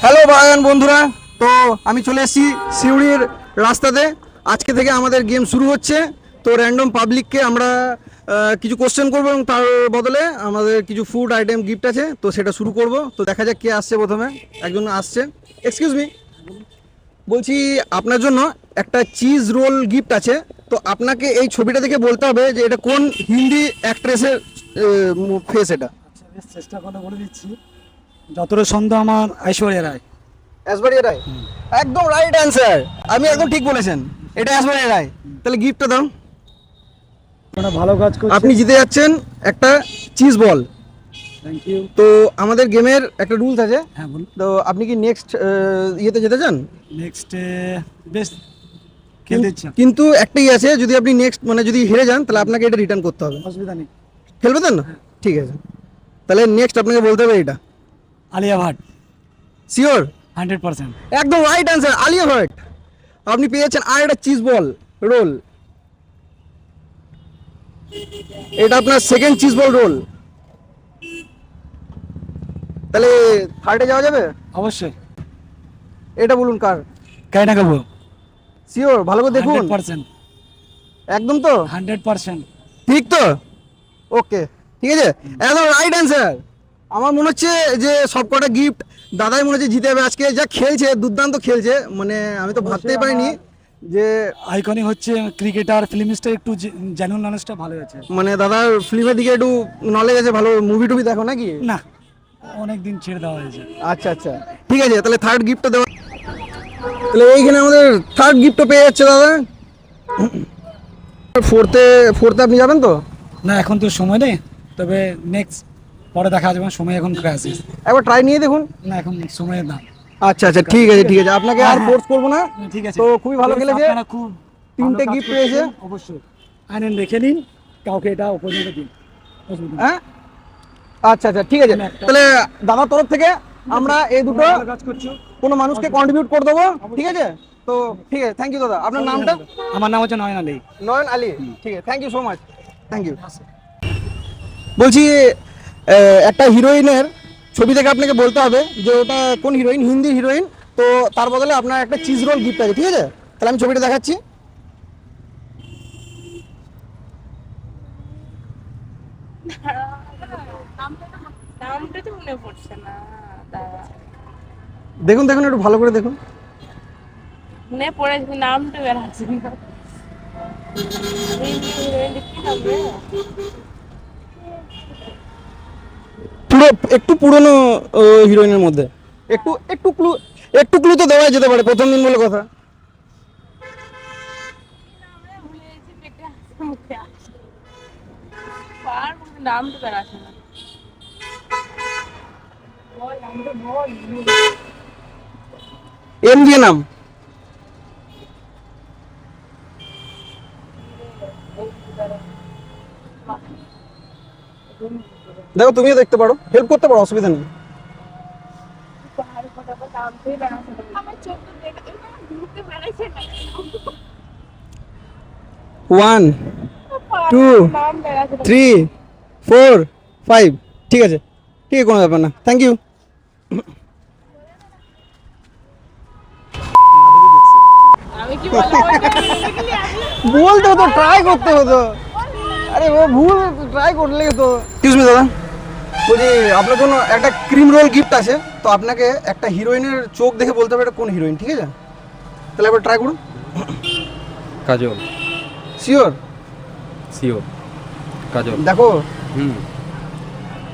Hello ভাইয়ান বন্ধুরা, তো আমি চলে এসেছি সিউড়ির রাস্তাতে। আজকে থেকে আমাদের গেম শুরু হচ্ছে। তো র্যান্ডম পাবলিককে আমরা কিছু কোশ্চেন করবো এবং তার বদলে আমাদের কিছু ফুড আইটেম গিফট আছে, তো সেটা শুরু করব। তো দেখা যাক কে আসছে প্রথমে। একজন আসছে। এক্সকিউজ মি, বলছি আপনার জন্য একটা চিজ রোল গিফট আছে। তো আপনাকে এই ছবিটা দেখে বলতে হবে যে এটা কোন হিন্দি অ্যাক্ট্রেসের ফেস এটা। আচ্ছা, বেশ চেষ্টা করে বলে দিচ্ছি। যতটা সন্দেহ আমার ঐশ্বরিয়া রায়। ঐশ্বরিয়া রায়, একদম রাইট অ্যান্সার। আমি একদম ঠিক বলেছেন, এটা ঐশ্বরিয়া রায়। তাহলে গিফটটা দাও। ওটা ভালো কাজ করছে। আপনি জিতে যাচ্ছেন একটা চিজ বল। Thank you. তো আমাদের গেমের একটা রুলস আছে। হ্যাঁ বলুন। তো আপনি কি নেক্সট ইয়েতে যেতে চান? নেক্সট বেশ খেলতে ইচ্ছা। কিন্তু একটাই আছে, যদি আপনি নেক্সট মানে যদি হেরে যান তাহলে আপনাকে এটা রিটার্ন করতে হবে। অসুবিধা নেই। খেলবে দেন না? ঠিক আছে, তাহলে নেক্সট আপনাকে বলতে হবে এটা। আলিয়া ভাট। শিওর? 100%। একদম রাইট অ্যান্সার, আলিয়া ভাট। আপনি পেয়ে যাচ্ছেন আর একটা চিজ বল রোল। এটা আপনার সেকেন্ড চিজ বল রোল। তাহলে থার্ডে যাওয়া যাবে? অবশ্যই। এটা বলুন কার। কাইনা কাবু। শিওর? ভালো করে দেখুন। 100%। একদম তো 100%। ঠিক তো? ওকে, ঠিক আছে, একদম রাইট অ্যান্সার। আমার মনে হচ্ছে যে সবকটা গিফট দাদাই মনে হচ্ছে জিতে যাবে আজকে। যা খেলছে, দুর্দান্ত খেলছে, মানে আমি তো ভাবতেই পারিনি যে আইকনিক হচ্ছে ক্রিকেটার, ফিল্ম স্টার, একটু জেনুইন নলেজটা ভালো আছে। মানে দাদার ফিল্মের দিকে একটু নলেজ আছে, ভালো মুভি টুভি দেখো নাকি? না, অনেক দিন ছেড়ে দেওয়া হয়েছে। আচ্ছা আচ্ছা, ঠিক আছে, তাহলে থার্ড গিফটটা দেওয়া। তাহলে এইখানে আমাদের থার্ড গিফটটা পেয়ে যাচ্ছে দাদা। ফোর্থে ফোর্থে আপনি যাবেন তো? না, এখন তো সময় নেই, তবে নেক্সট পরে দেখা যাবে। সময় এখন ক্রাইসিস। একবার ট্রাই নিয়ে দেখুন। না, এখন সময়ের দাম। আচ্ছা আচ্ছা, ঠিক আছে ঠিক আছে, আপনাকে আর ফোর্স করবো না। ঠিক আছে। তো খুবই ভালো খেলেছে, আপনারা খুব তিনটে গিফট পেয়েছে। অবশ্যই আনেন, রেখে নিন, কাউকে এটা উপযোগ দিন। অসুবিধা নেই। হ্যাঁ, আচ্ছা আচ্ছা, ঠিক আছে, তাহলে দাদার তরফ থেকে আমরা এই দুটো ভালো কাজ করছো। কোনো মানুষকে কন্ট্রিবিউট করে দেবো, ঠিক আছে? তো ঠিক আছে, থ্যাংক ইউ দাদা। আপনার নামটা? আমার নাম হচ্ছে নয়ন আলী। নয়ন আলী, ঠিক আছে, thank you so much, thank you. বলছি একটা হিরোইনের ছবি থেকে আপনাকে বলতে হবে যে ওটা কোন হিরোইন, হিন্দি হিরোইন। তো তার বদলে আপনার একটা চিজ রোল গিফট আছে, ঠিক আছে? তাহলে আমি ছবিটা দেখাচ্ছি। নামটা তো মনে পড়ছে না। দাঁড়া, দেখুন দেখুন, একটু ভালো করে দেখুন। মনে পড়েছে, নামটা বের হচ্ছে না। কি নাম রে? পুরো একটু পুরনো হিরোইনের মধ্যে একটু একটু ক্লু, একটু ক্লু তো দেওয়াই যেতে পারে, প্রথম দিন বলে কথা। ভুলে গেছি, পেটে আসছে, মুখে আসছে। নামটা বের আসে না। বল নামটা বল। এম দিয়ে নাম। দেখো, তুমিও দেখতে পারো, হেল্প করতে পারো, অসুবিধা নেই। আমার চোখ তো দেখে ঘুরতে বেড়াচ্ছে না। 1 2 নাম বের আসে না। 3 4 5, ঠিক আছে, ঠিক আছে, কোনো ব্যাপার না, থ্যাংক ইউ। আমি কি বললাম? বলতে হতো, ট্রাই করতে হতো। আরে ও ভুল, ট্রাই করলে তো। এক্সকিউজ মি দাদা, বলছি আপনার জন্য একটা ক্রিম রোল গিফট আছে। তো আপনাকে একটা হিরোইনের চোখ দেখে বলতে হবে এটা কোন হিরোইন, ঠিক আছে? তাহলে একবার ট্রাই করুন। কাজল। শিওর? সিওর কাজল। দেখো, হুম।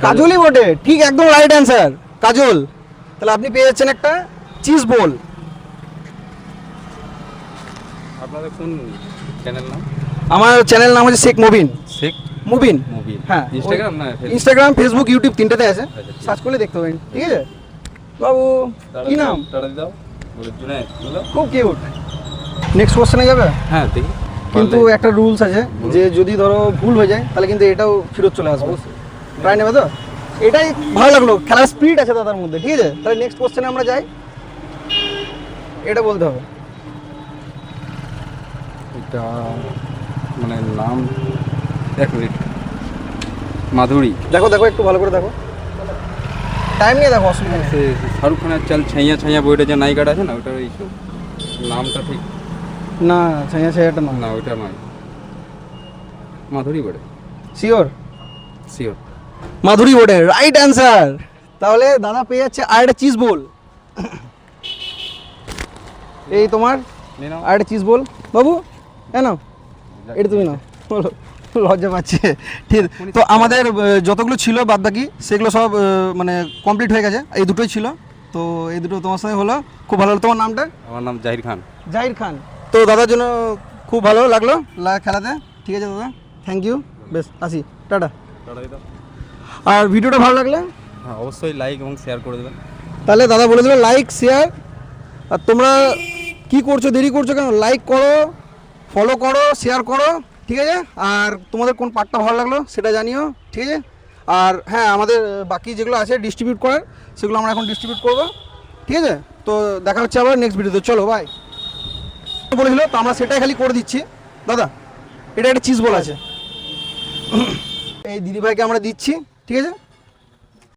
কাজলই বটে, ঠিক, একদম রাইট অ্যান্সার, কাজল। তাহলে আপনি পেয়ে যাচ্ছেন একটা চিজ বল। আপনাদের কোন চ্যানেল নাম? আমার চ্যানেল নাম হচ্ছে শেখ মুবিন। শেখ মুবিন, মুবিন। হ্যাঁ। ইনস্টাগ্রাম না ফেসবুক? ইনস্টাগ্রাম, ফেসবুক, ইউটিউব তিনটাতে আছে, আচ্ছা, ঠিক সার্চ করলে দেখতে পাবেন, ঠিক আছে? বাবু কি নাম? টাটা দাও। বলে জুনায়েদ বলো। খুব কিউট। নেক্সট কোশ্চেনে যাবে? হ্যাঁ দেখি। কিন্তু একটা রুলস আছে যে যদি ধরো ভুল হয়ে যায় তাহলে কিন্তু এটাও ফেরত চলে আসবে। ট্রাই নেবে তো? এটাই ভালো লাগলো, খেলার স্পিড আছে দাদার মধ্যে, ঠিক আছে? তাহলে নেক্সট কোশ্চেনে আমরা যাই। এটা বলতে হবে। এটা মানে নাম, এক মিনিট। মাধুরী। দেখো দেখো, একটু ভালো করে দেখো। টাইম নিয়ে দেখো, অসুবিধা নেই। সে শাহরুখ খানের চাল ছাইয়া ছাইয়া বইটা যে নায়িকাটা আছে না, ওটার এই তো নামটা ঠিক না ছায়া ছায়াটা না, না, ওইটা নয়। মাধুরী বড়ে, শিওর? শিওর। মাধুরী বড়ে রাইট অ্যান্সার। তাহলে দাদা পেয়ে যাচ্ছে আর একটা চিজ বল। এই তোমার নিয়ে নাও। আর একটা চিজ বল বাবু, নাও এটা তুমি নাও। বলো, লজ্জা পাচ্ছে। ঠিক আছে। তো আমাদের যতগুলো ছিল বাদ বাকি সেগুলো সব মানে কমপ্লিট হয়ে গেছে, এই দুটোই ছিল। তো এই দুটো তোমার সঙ্গে হলো, খুব ভালো হলো। তোমার নামটা? আমার নাম জাহির খান। জাহির খান। তো দাদার জন্য খুব ভালো লাগলো খেলাতে। ঠিক আছে দাদা, থ্যাংক ইউ। বেশ আসি, টাটা। আর ভিডিওটা ভালো লাগলে হ্যাঁ, অবশ্যই লাইক এবং শেয়ার করে দেবেন। তাহলে দাদা বলে দেবে লাইক শেয়ার। আর তোমরা কি করছো, দেরি করছো কেন? লাইক করো, ফলো করো, শেয়ার করো, ঠিক আছে? আর তোমাদের কোন পার্টটা ভালো লাগলো সেটা জানিও, ঠিক আছে? আর হ্যাঁ, আমাদের বাকি যেগুলো আছে ডিস্ট্রিবিউট করার, সেগুলো আমরা এখন ডিস্ট্রিবিউট করবো, ঠিক আছে? তো দেখা হচ্ছে আবার নেক্সট ভিডিওতে। চলো বাই। বলেছিল তো আমরা সেটাই খালি করে দিচ্ছি। দাদা এটা একটা চিজ বল আছে, এই দিদিভাইকে আমরা দিচ্ছি, ঠিক আছে?